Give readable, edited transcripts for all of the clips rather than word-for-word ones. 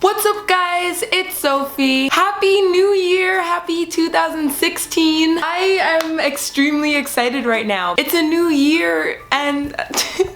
What's up guys, it's Sophie. Happy New Year, happy 2016. I am extremely excited right now. It's a new year and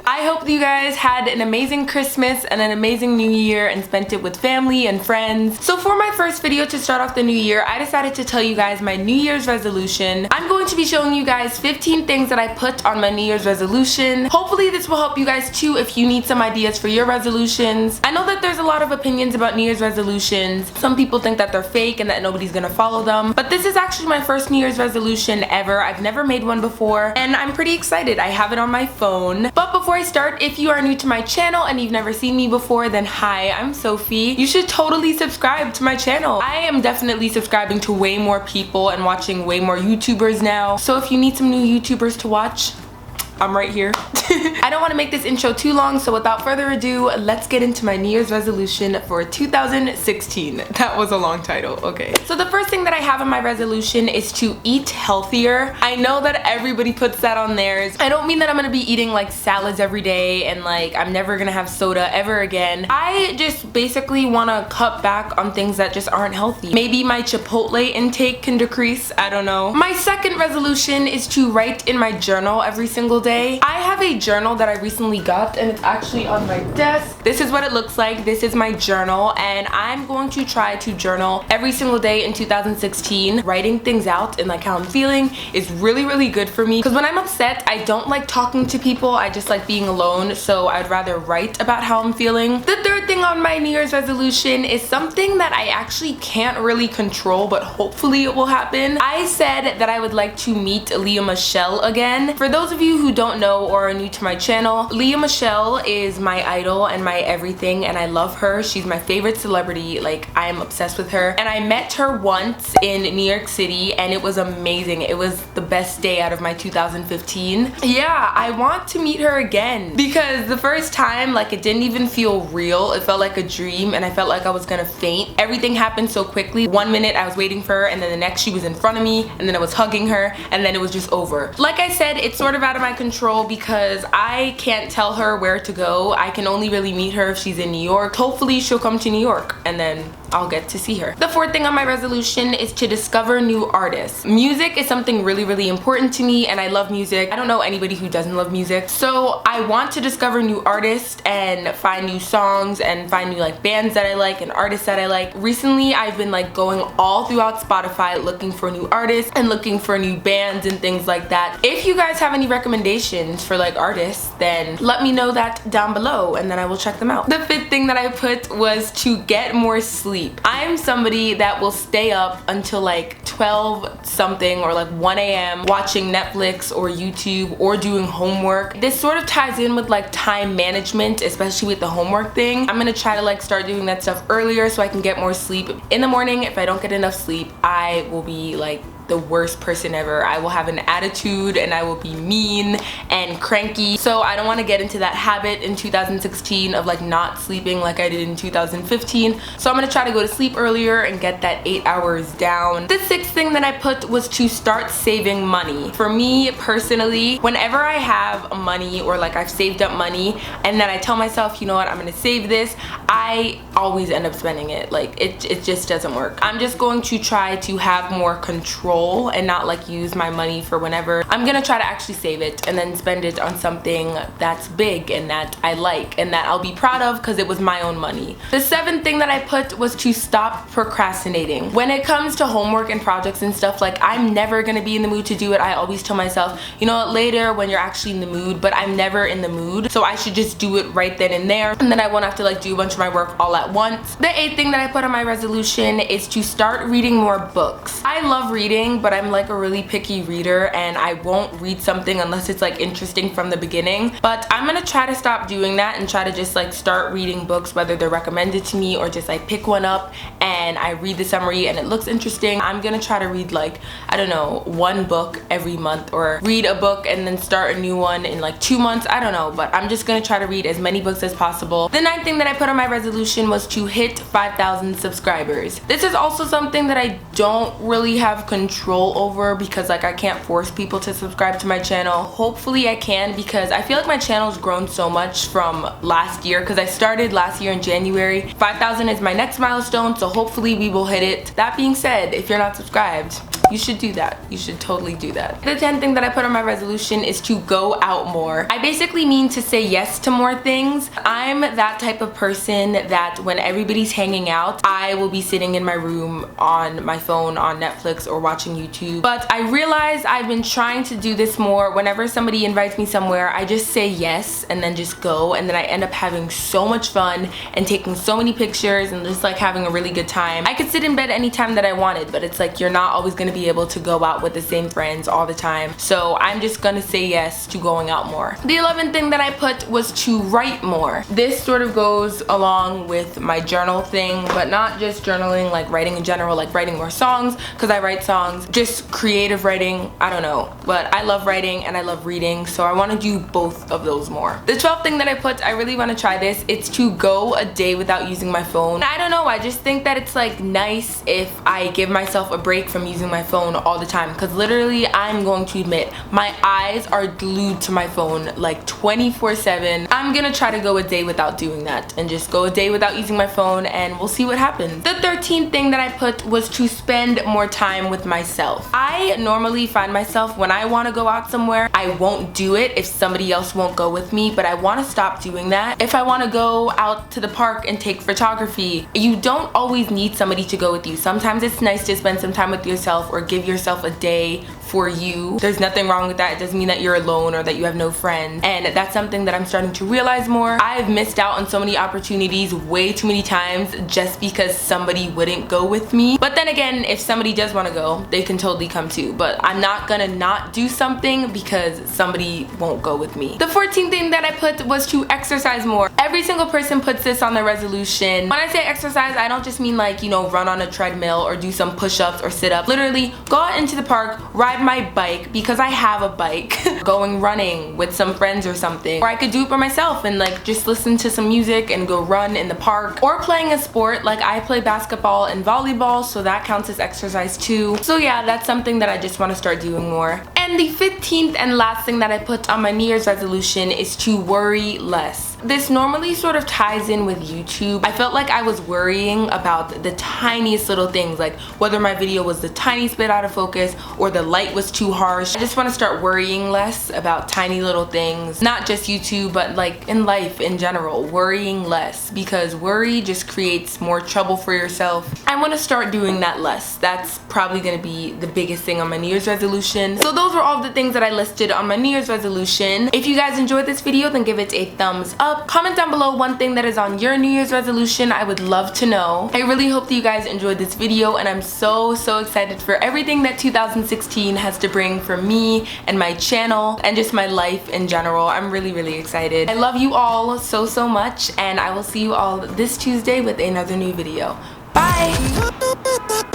I hope you guys had an amazing Christmas and an amazing New Year and spent it with family and friends. So for my first video to start off the new year, I decided to tell you guys my New Year's resolution. I'm going to be showing you guys 15 things that I put on my New Year's resolution. Hopefully this will help you guys too if you need some ideas for your resolutions. I know that there's a lot of opinions about New Year's resolutions. Some people think that they're fake and that nobody's gonna follow them, but this is actually my first New Year's resolution ever. I've never made one before and I'm pretty excited. I have it on my phone. But before I start, if you are new to my channel and you've never seen me before, then hi, I'm Sophie. You should totally subscribe to my channel. I am definitely subscribing to way more people and watching way more YouTubers now. So if you need some new YouTubers to watch, I'm right here. I don't want to make this intro too long, so without further ado, let's get into my New Year's resolution for 2016. That was a long title, okay. So the first thing that I have on my resolution is to eat healthier. I know that everybody puts that on theirs. I don't mean that I'm gonna be eating like salads every day and like I'm never gonna have soda ever again. I just basically want to cut back on things that just aren't healthy. Maybe my Chipotle intake can decrease, I don't know. My second resolution is to write in my journal every single day. I have a journal that I recently got and it's actually on my desk. This is what it looks like. This is my journal and I'm going to try to journal every single day in 2016. Writing things out and like how I'm feeling is really good for me because when I'm upset, I don't like talking to people. I just like being alone, so I'd rather write about how I'm feeling. The third thing on my New Year's resolution is something that I actually can't really control, but hopefully it will happen. I said that I would like to meet Lea Michele again. For those of you who don't know or are new to my channel, Lea Michele is my idol and my everything and I love her. She's my favorite celebrity. Like, I am obsessed with her. And I met her once in New York City and it was amazing. It was the best day out of my 2015. Yeah, I want to meet her again because the first time, like, it didn't even feel real. It felt like a dream and I felt like I was gonna faint. Everything happened so quickly. 1 minute I was waiting for her and then the next she was in front of me and then I was hugging her and then it was just over. Like I said, it's sort of out of my control because I can't tell her where to go. I can only really meet her if she's in New York. Hopefully she'll come to New York and then I'll get to see her. The fourth thing on my resolution is to discover new artists. Music is something really important to me and I love music. I don't know anybody who doesn't love music. So I want to discover new artists and find new songs and find new like bands that I like and artists that I like. Recently I've been like going all throughout Spotify looking for new artists and looking for new bands and things like that. If you guys have any recommendations for like artists, then let me know that down below and then I will check them out. The fifth thing that I put was to get more sleep. I am somebody that will stay up until like 12 something or like 1 a.m. watching Netflix or YouTube or doing homework. This sort of ties in with like time management, especially with the homework thing. I'm gonna try to like start doing that stuff earlier so I can get more sleep. In the morning, if I don't get enough sleep, I will be like the worst person ever. I will have an attitude and I will be mean and cranky. So I don't want to get into that habit in 2016 of like not sleeping like I did in 2015. So I'm gonna try to go to sleep earlier and get that 8 hours down. The sixth thing that I put was to start saving money. For me personally, whenever I have money or like I've saved up money and then I tell myself, you know what, I'm gonna save this, I always end up spending it. Like it just doesn't work. I'm just going to try to have more control and not like use my money for whenever. I'm gonna try to actually save it and then spend it on something that's big and that I like and that I'll be proud of because it was my own money. The seventh thing that I put was to stop procrastinating. When it comes to homework and projects and stuff, like I'm never gonna be in the mood to do it. I always tell myself, you know what, later when you're actually in the mood, but I'm never in the mood, so I should just do it right then and there and then I won't have to like do a bunch of my work all at once. The eighth thing that I put on my resolution is to start reading more books. I love reading, but I'm like a really picky reader and I won't read something unless it's like interesting from the beginning. But I'm gonna try to stop doing that and try to just like start reading books, whether they're recommended to me or just like pick one up and I read the summary and it looks interesting. I'm gonna try to read like, I don't know, one book every month or read a book and then start a new one in like 2 months. I don't know, but I'm just gonna try to read as many books as possible. The ninth thing that I put on my resolution was to hit 5,000 subscribers. This is also something that I don't really have control control over, because like I can't force people to subscribe to my channel. Hopefully I can, because I feel like my channel's grown so much from last year, because I started last year in January. 5,000 is my next milestone, so hopefully we will hit it. That being said, if you're not subscribed, you should do that. You should totally do that. The 10th thing that I put on my resolution is to go out more. I basically mean to say yes to more things. I'm that type of person that when everybody's hanging out, I will be sitting in my room on my phone, on Netflix, or watching YouTube. But I realize I've been trying to do this more. Whenever somebody invites me somewhere, I just say yes and then just go, and then I end up having so much fun and taking so many pictures and just like having a really good time. I could sit in bed anytime that I wanted, but it's like you're not always gonna be able to go out with the same friends all the time. So I'm just gonna say yes to going out more. The 11th thing that I put was to write more. This sort of goes along with my journal thing, but not just journaling, like writing in general, like writing more songs, because I write songs, just creative writing, I don't know. But I love writing and I love reading, so I want to do both of those more. The 12th thing that I put, I really want to try this. It's to go a day without using my phone. I don't know, I just think that it's like nice if I give myself a break from using my phone all the time, because literally I'm going to admit my eyes are glued to my phone like 24/7. I'm gonna try to go a day without doing that and just go a day without using my phone, and we'll see what happens. The 13th thing that I put was to spend more time with myself. I normally find myself when I want to go out somewhere, I won't do it if somebody else won't go with me, but I want to stop doing that. If I want to go out to the park and take photography, you don't always need somebody to go with you. Sometimes it's nice to spend some time with yourself or give yourself a day for you. There's nothing wrong with that. It doesn't mean that you're alone or that you have no friends, and that's something that I'm starting to realize more. I've missed out on so many opportunities way too many times just because somebody wouldn't go with me. But then again, if somebody does want to go, they can totally come too, but I'm not gonna not do something because somebody won't go with me. The 14th thing that I put was to exercise more. Every single person puts this on their resolution. When I say exercise, I don't just mean like, you know, run on a treadmill or do some push-ups or sit-ups. Literally go out into the park, ride my bike, because I have a bike, going running with some friends or something, or I could do it by myself and like just listen to some music and go run in the park, or playing a sport. Like I play basketball and volleyball, so that counts as exercise too. So yeah, that's something that I just want to start doing more. And the 15th and last thing that I put on my New Year's resolution is to worry less. This normally sort of ties in with YouTube. I felt like I was worrying about the tiniest little things, like whether my video was the tiniest bit out of focus or the light was too harsh. I just want to start worrying less about tiny little things, not just YouTube, but like in life in general, worrying less, because worry just creates more trouble for yourself. I want to start doing that less. That's probably going to be the biggest thing on my New Year's resolution. So those were all the things that I listed on my New Year's resolution. If you guys enjoyed this video, then give it a thumbs up. Comment down below one thing that is on your New Year's resolution. I would love to know. I really hope that you guys enjoyed this video, and I'm so excited for everything that 2016 has to bring for me and my channel and just my life in general. I'm really excited. I love you all so much, and I will see you all this Tuesday with another new video. Bye!